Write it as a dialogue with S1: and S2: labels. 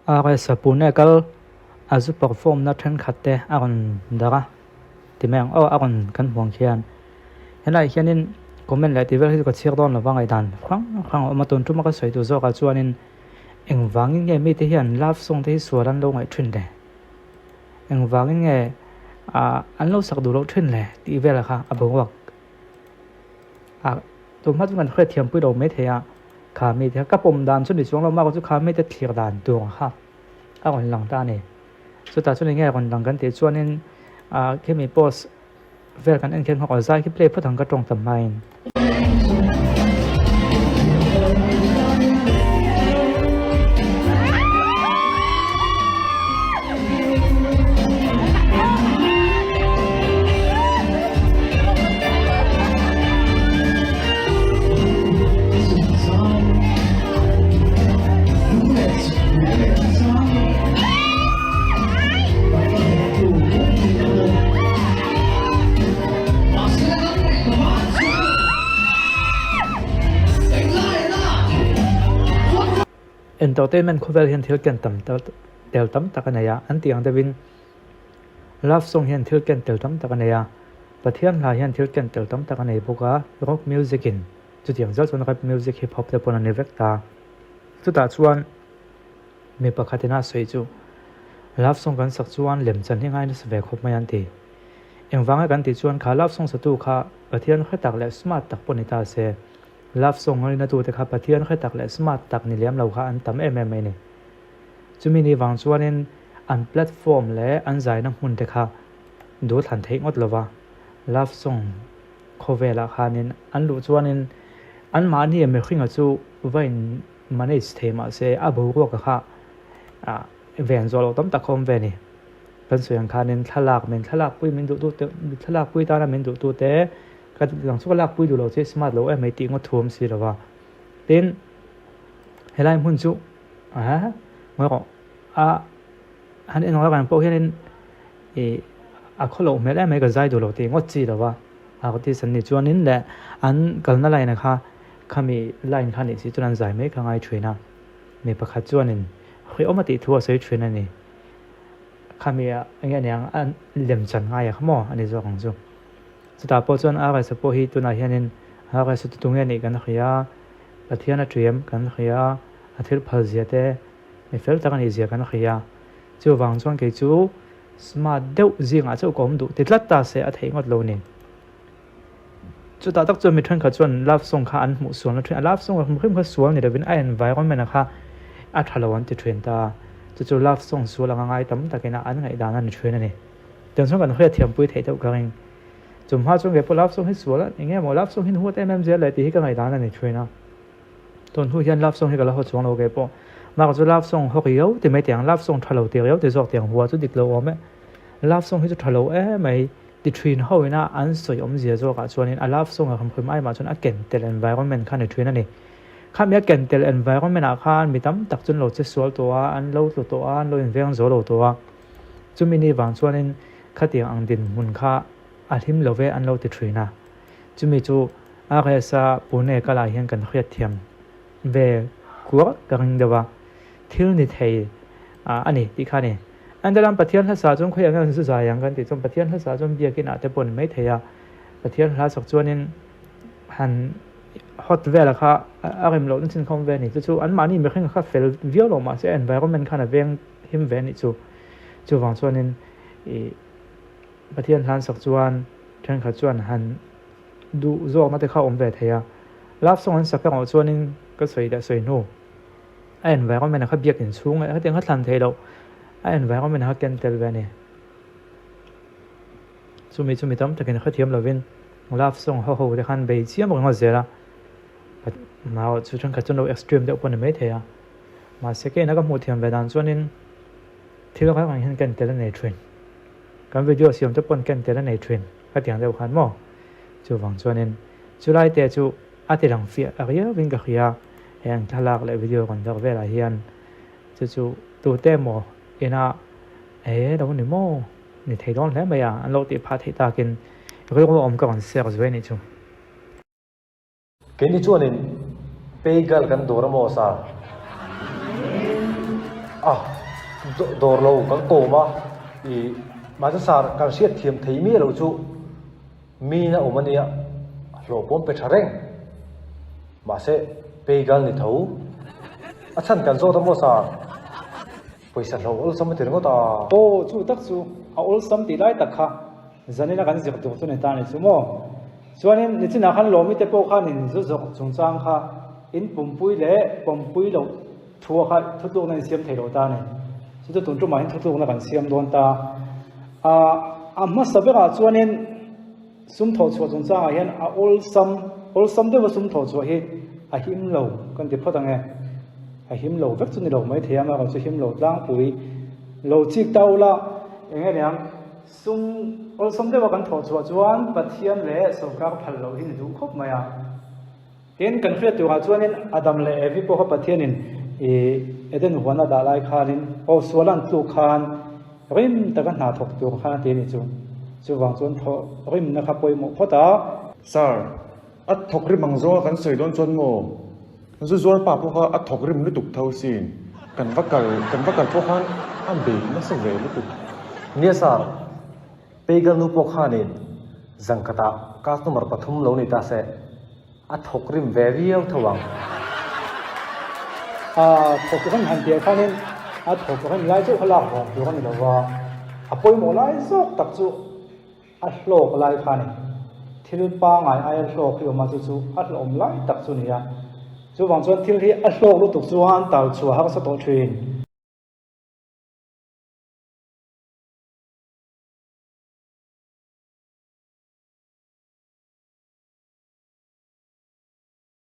S1: อาสปูเนกัลอาจุปฟอร์มนัดเทนขัดเตะอาคนดาระที่แมงอาคนกันห่วงเชียนเห็นไรเช่นนี้คอมเมนต์เลยที่เวลาที่ก็เชื่อตอนระวังไอ้ดันครั้งออกมาตุนทุ่มก็สวยตัวโซกับจวนนี้เอ็งวังยังไงมีที่เห็นลาฟส่งที่สวนนั้นลงไอ้ทุนเดเอ็งวังยังไงอันเราสักดูเราทุนเลยที่เวลาค่ะบอกว่าตัวมาจุกันเคยเทียมปุ้ยเราไม่เทียขามีเทียกับผมดันส่วนที่ช่วงเรามากกว่าจุขาไม่ได้เทียดันตัวค่ะคนหลังตาเนี่ยสุดท้ายส่วนนี้คนหลังกันที่ส่วนนี้แค่มีโพสเวลกันเอ็นเคนของอใจที่เพลย์พูดถึงกระตรงทำไมเอนเตอร์เทนเมนต์คู่เวลเห็นที่กันต่ำเดลต่ำตะกันเนี่ยอันที่อังเดวินลาฟส่งเห็นที่กันเดลต่ำตะกันเนี่ยประเทศลายเห็นที่กันเดลต่ำตะกันเนี่ยพวกร็อกมิวสิกินจุดอย่างเจ้าส่วนกับมิวสิกฮิปฮอปเดปนันเนเวกตาสุดท้ายส่วนมีประคติน่าสวยจูลาฟส่งกันสักส่วนเหลี่ยมจันที่ง่ายที่สุดเวกครบไม่ยันทีเอ็งฟังกันที่ส่วนขาลาฟส่งสตูขาประเทศเขาตักและสมาร์ตตักปนิตาเซลาฟส่งอะไรนะตัวแต่ข้าประเทศเขาตักและสมาร์ตตักนี่เลี้ยมเราข้าอันตั้มนี่จะมีในวังส่วนนี้อันแพลตฟอร์มและอันใจน้ำหุ่นแต่ข้าดูทันเทงอดเลยวะลาฟส่งโคเวลาข้านี่อันรู้ส่วนนี้อันมาเนี่ยไม่ขึ้นกับจูไว้มันในสเตมาเซบุกว่าข้าเวียนโซโลต้มตะคอมเวนี่เป็นส่วนข้านี่ทลากมันทลากปุ้ยมันดูตัวทลากปุ้ยตามันดูตัวแต่ก็หลังสุดลากปุ้ยดูเราเชื่อสมาร์ทเราไม่ตีงดทวมสิหรอวะเต้นเฮลัยมุ่งจูเมื่อก่อนฮันเองเราการพวกเฮลันเขาเราไม่ได้ไม่ก็ใจดูเราตีงดจีหรอวะก็ที่สันนิษฐานนี่แหละอันกันนั่นอะไรนะคะข้ามีไลน์ข้านี่สิจุนันใจไม่ข้างไอช่วยนะมีประคัตจวนนี่คือเอามาติดทัวร์ใช้ช่วยนั่นนี่ข้ามีอย่างเงี้ยอันเหลี่ยมจันง่ายข้าหม้ออันนี้ตัวของจูสุดท้ายพอจวนอะไรสักพอฮีตัวนั้นเห็นอะไรสุดตรงนี้กันขยะประเทศนั้นเตรียมกันขยะอาทิตย์พัฒน์เต้ไม่เฟลต์กันอีเสียกันขยะจู่วางจวนเกี่ยวสมาร์ทเดวจิงอาจจะก้มดูติดลัดตาเสียอาทิตย์งดโลนี่จุดตัดจนมีทุนขจรลาฟส่งขาอันหมู่ส่วนแล้วทุนลาฟส่งกับขึ้นขส่วนนี่เดี๋ยวเป็นไอ้อันไว้ก็ไม่นะคะอัฐลวันติดเทรนตาจุดลาฟส่งส่วนละง่ายตั้มตะกี้น่ะอันไงด่านั่นเทรนนี่เดี๋ยวส่งกันเพื่อเทียมปุ้ยเทียบกันเองจุ่มพาส่งเก็บพอลาฟส่งให้ส่วนแล้วอย่างเงี้ยหมอลาฟส่งให้หัวเต็มเสียเลยตีให้กันไงด่านั่นเทรนนะตอนหัวยันลาฟส่งให้กันแล้วเขาส่งเราเก็บพอมาก็จะลาฟส่งเขาเกี่ยวแต่ไม่เตียงลาฟส่งทะลุเตียวแต่จอกเตียงหัวจุดดิกเราเอาไหมลาฟส่งให้จุดทะลุไม่ดิทรีนเขาเนะอันสวยอมเสียจอกส่วนนี้อาลาฟส่งกับคำพูดไม่มาจนอาเกนเตล environment ขั้นในทรีนนั่นเองข้ามีอาเกนเตล environment อาคารมีตั้มตักจนเราจะสวยตัวอันเราตัวอันเราเรื่องโซโลตัวจุดมินิวังส่วนนี้ข้าเตียงอังดินมุนข้าอาทิมเราเวอันเราติดทรีนะจุดมีจูอาเรศาปูเนก็ลายเห็นกันเครียดเทียมเวกัวกันเดียวว่าทิลนิเทยอันนี้ที่ข้านี่อันเดิมประเทศภาษาจงคุยกันสื่อสารอย่างกันที่จงประเทศภาษาจงเบียกินอาจจะปนไม่เทียประเทศภาษาสักส่วนนึงหันฮอตเวลค่ะอารมณ์เราต้องชินคอมเวนี่จู่อันมานี่ไม่ค่อยข้าเฟลวิโอลมาเสีย environment ขนาดเวียงหิมเวนี่จู่ฝั่งส่วนนึงประเทศภาษาสักส่วนเช่นขัดส่วนหันดูโซ่มาแต่เข้าอมเวทีรับส่งอันสักอย่างส่วนนึงก็สวยแต่สวยโน่environment เขาเบียกินสูงเขาเตียงเขาทันเทเราenvironment เขาเก่งเต็มเลยเนี่ยจุ่มตั้มแต่กันเขาเทียมเราวินลาฟส่งเขาแต่ขันไปเชี่ยมันก็เสียละมาจุดนั้นเขาจนเรา extreme เดี๋ยวคนไม่เทียมาเสกนักมูเทียมไปดันส่วนนี้ที่เราเขาเห็นกันเต็มในเทรนการวิดีโอเสียงจะปนกันเต็มในเทรนเขาเตียงเดียวกันมั้งจู่ฝั่งส่วนนี้จู่ไล่แต่จู่อาทิตย์หลังเฟียอะไรเยอะวิ่งกับเฮียแห่งทลากเลยวิดีโอกันจากเวลาเฮียนจู่ตัวเต็มหมดเอ็น่ะเราเนี่ยโม่เนี่ยไทยร้อนแล้วไหมอ่ะอันเราติดพาไทยตากินก็เรียกว่าอมก่อนเสียก็สวยนี่จู่
S2: กินที่ช่วงนี้เปย์กันกันตัวละโมซา dor lo kan ko ma I ma cha sar kan siat thiam thei mi lo chu mi na omania lo pom pe thareng ma se pe gal ni thau a chan kan zo ta mo sa poisa lo ol sam te ngo ta
S1: ô chu tak chu a ol sam ti lai tak kha zanina kan zik tu ne ta ni chu mo chuanin ni china khan lo mi te po khan in zu zok chung chang kha in pumpui le pumpui lo thua kha thu tu na siam thei lo ta ne chu tu tu ma hin thu tu na kan siam don ta a ma sabe ga chuanin sum tho chu chung chang a hian a ol sam de wa sum tho chu hi a him lo kan ti phatang e a him lo vek chu ni lo mai thiam a chu him lo tlang pui lo chik tau la enge niam sum ol sam de wa kan tho chu chuan pathian le so ka phal lo hin du khop maya ten kan khre tu ha chuanin adam le evi po ha pathianin eden huana da lai khanin o swalan tu khan rim ta kan na thok tu khan te ni chu wang chuan tho rim na kha poi mo phota
S3: sir at thok rim ang zo kan sei don chon mo zu zuar pa po kha at thok rim ni tuk thau sin kan vakal po khan am be na se ve lu tuk
S2: nia sar pe gal nu po khanin zangkata customer pathum lo ni ta se a thok rim ve viau thawang
S1: thok kan han dia khanin a thok kan lai chu khala ho tu kan lo wa a poi mo lai zok tak chu a hlok lai khani thil pa ngai ai hlok hi ma chu a hlom lai tak chu nia chu wang chuan thil hi a hlok lu tuk chuan tal chu ha sa to thin